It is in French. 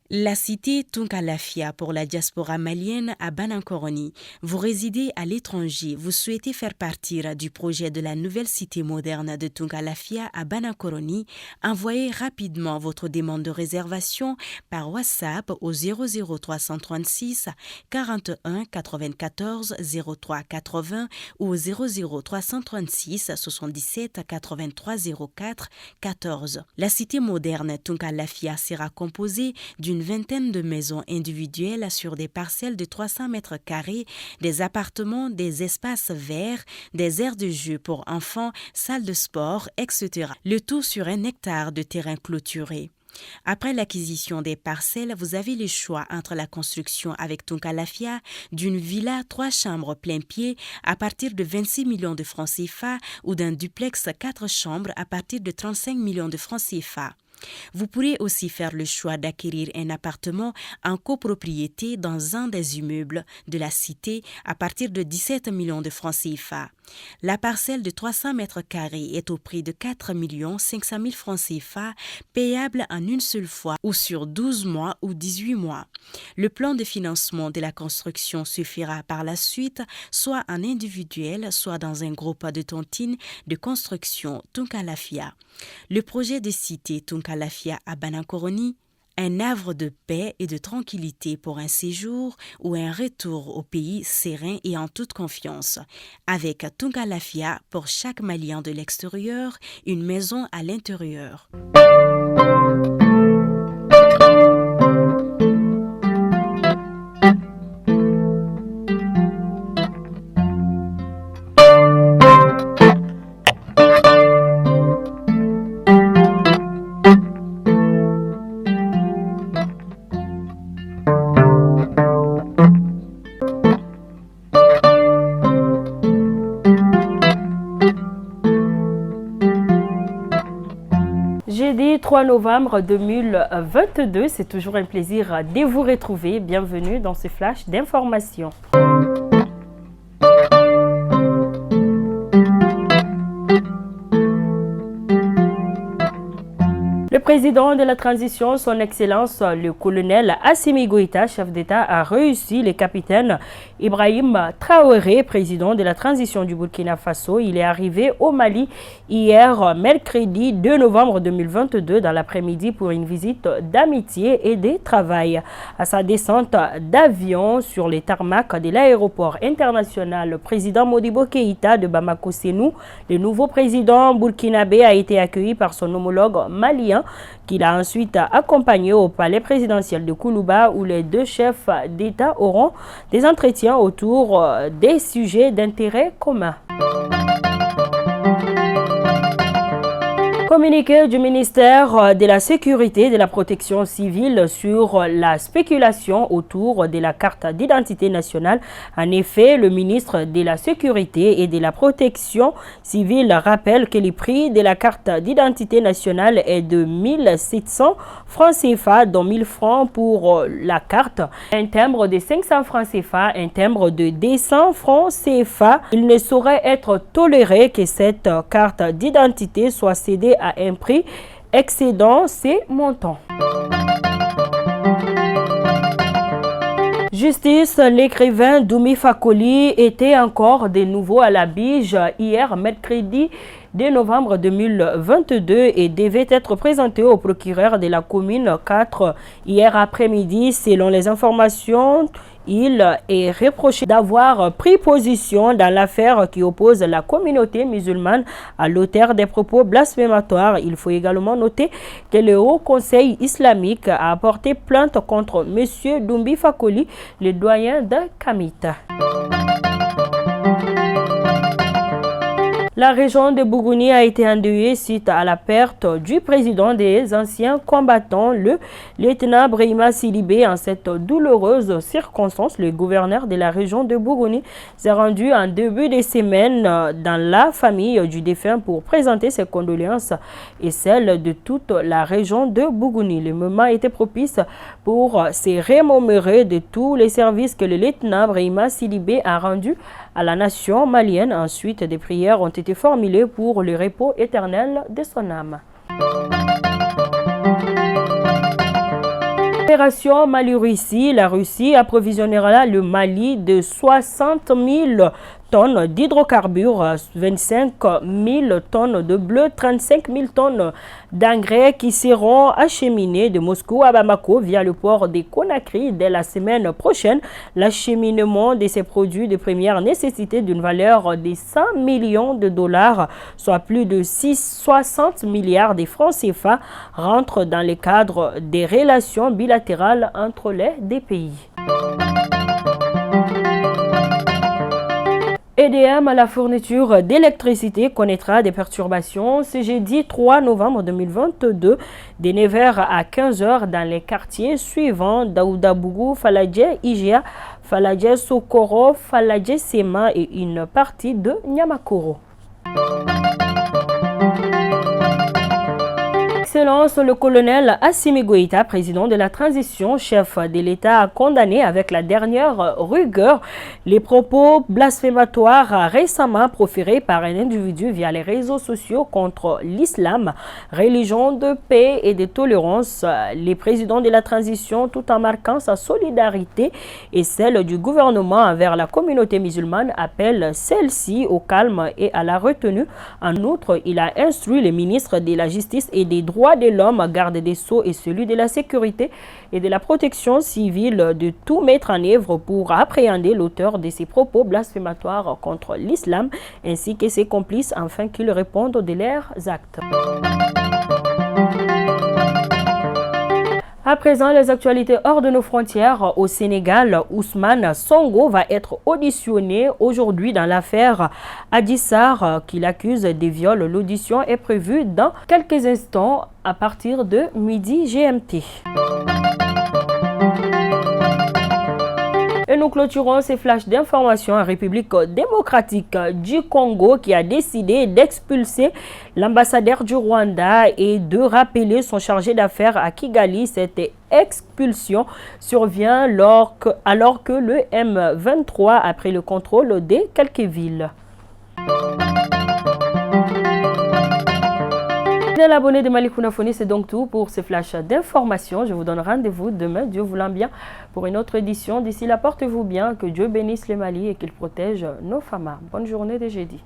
La cité Tunkalafia pour la diaspora malienne à Banankoroni. Vous résidez à l'étranger, vous souhaitez faire partir du projet de la nouvelle cité moderne de Tunkalafia à Banankoroni, envoyez rapidement votre demande de réservation par WhatsApp au 00336 41 94 03 80 ou au 00336 77 83 04 14. La cité moderne Tunkalafia sera composée d'une vingtaine de maisons individuelles sur des parcelles de 300 mètres carrés, des appartements, des espaces verts, des aires de jeu pour enfants, salles de sport, etc. Le tout sur 1 hectare de terrain clôturé. Après l'acquisition des parcelles, vous avez le choix entre la construction avec Tunkalafia d'une villa 3 chambres plein pied à partir de 26 millions de francs CFA ou d'un duplex 4 chambres à partir de 35 millions de francs CFA. Vous pourrez aussi faire le choix d'acquérir un appartement en copropriété dans un des immeubles de la cité à partir de 17 millions de francs CFA. La parcelle de 300 mètres carrés est au prix de 4 500 000 francs CFA, payable en une seule fois ou sur 12 mois ou 18 mois. Le plan de financement de la construction se fera par la suite soit en individuel, soit dans un groupe de tontines de construction Tunkalafia. Le projet de cité Tunkalafia à Banankoroni, un havre de paix et de tranquillité pour un séjour ou un retour au pays serein et en toute confiance. Avec Tunkalafia, pour chaque Malien de l'extérieur, une maison à l'intérieur. Jeudi 3 novembre 2022, c'est toujours un plaisir de vous retrouver. Bienvenue dans ce flash d'information. Le président de la transition, son Excellence le colonel Assimi Goïta, chef d'État, a réussi le capitaine Ibrahim Traoré, président de la transition du Burkina Faso. Il est arrivé au Mali hier, mercredi 2 novembre 2022, dans l'après-midi pour une visite d'amitié et de travail. À sa descente d'avion sur les tarmacs de l'aéroport international, le président Modibo Keïta de Bamako-Sénou, le nouveau président burkinabé, a été accueilli par son homologue malien, qu'il a ensuite accompagné au palais présidentiel de Koulouba, où les deux chefs d'État auront des entretiens autour des sujets d'intérêt commun. Communiqué du ministère de la Sécurité et de la Protection civile sur la spéculation autour de la carte d'identité nationale. En effet, le ministre de la Sécurité et de la Protection civile rappelle que le prix de la carte d'identité nationale est de 1700 francs CFA, dont 1000 francs pour la carte, un timbre de 500 francs CFA, un timbre de 200 francs CFA. Il ne saurait être toléré que cette carte d'identité soit cédée à un prix excédant ces montants. Justice, l'écrivain Doumi Fakoli était encore de nouveau à la Bige hier, mercredi 2 novembre 2022, et devait être présenté au procureur de la commune 4 hier après-midi. Selon les informations, il est reproché d'avoir pris position dans l'affaire qui oppose la communauté musulmane à l'auteur des propos blasphématoires. Il faut également noter que le Haut Conseil islamique a porté plainte contre M. Doumi Fakoli, le doyen de Kamita. La région de Bougouni a été endeuillée suite à la perte du président des anciens combattants, le lieutenant Brahima Sidibé. En cette douloureuse circonstance, le gouverneur de la région de Bougouni s'est rendu en début de semaine dans la famille du défunt pour présenter ses condoléances et celles de toute la région de Bougouni. Le moment était propice pour se remémorer de tous les services que le lieutenant Brahima Sidibé a rendus à la nation malienne. Ensuite, des prières ont été formulées pour le repos éternel de son âme. Opération Mali-Russie, la Russie approvisionnera le Mali de 60 000 tonnes d'hydrocarbures, 25 000 tonnes de bleu, 35 000 tonnes d'engrais qui seront acheminés de Moscou à Bamako via le port de Conakry dès la semaine prochaine. L'acheminement de ces produits de première nécessité d'une valeur de 100 millions de dollars, soit plus de 60 milliards de francs CFA, rentre dans le cadre des relations bilatérales entre les deux pays. EDM à la fourniture d'électricité connaîtra des perturbations ce jeudi 3 novembre 2022 de 9h à 15h dans les quartiers suivants Daoudabougou, Faladje, Igea, Faladje, Sokoro, Faladje, Sema et une partie de Nyamakoro. Excellence, le colonel Assimi Goïta, président de la transition, chef de l'État, a condamné avec la dernière rigueur les propos blasphématoires récemment proférés par un individu via les réseaux sociaux contre l'islam, religion de paix et de tolérance. Les présidents de la transition, tout en marquant sa solidarité et celle du gouvernement envers la communauté musulmane, appellent celle-ci au calme et à la retenue. En outre, il a instruit le ministre de la Justice et des Droits de l'homme, garde des Sceaux et celui de la sécurité et de la protection civile de tout mettre en œuvre pour appréhender l'auteur de ces propos blasphématoires contre l'islam ainsi que ses complices afin qu'ils répondent de leurs actes. À présent, les actualités hors de nos frontières au Sénégal. Ousmane Sonko va être auditionné aujourd'hui dans l'affaire Adji Sarr qui l'accuse des viols. L'audition est prévue dans quelques instants à partir de midi GMT. Et nous clôturons ces flashs d'information en République démocratique du Congo qui a décidé d'expulser l'ambassadeur du Rwanda et de rappeler son chargé d'affaires à Kigali. Cette expulsion survient alors que le M23 a pris le contrôle de quelques villes. L'abonné de Malikouna Foni, c'est donc tout pour ce flash d'information. Je vous donne rendez-vous demain, Dieu voulant bien, pour une autre édition. D'ici là, portez-vous bien, que Dieu bénisse le Mali et qu'il protège nos femmes. Bonne journée de jeudi.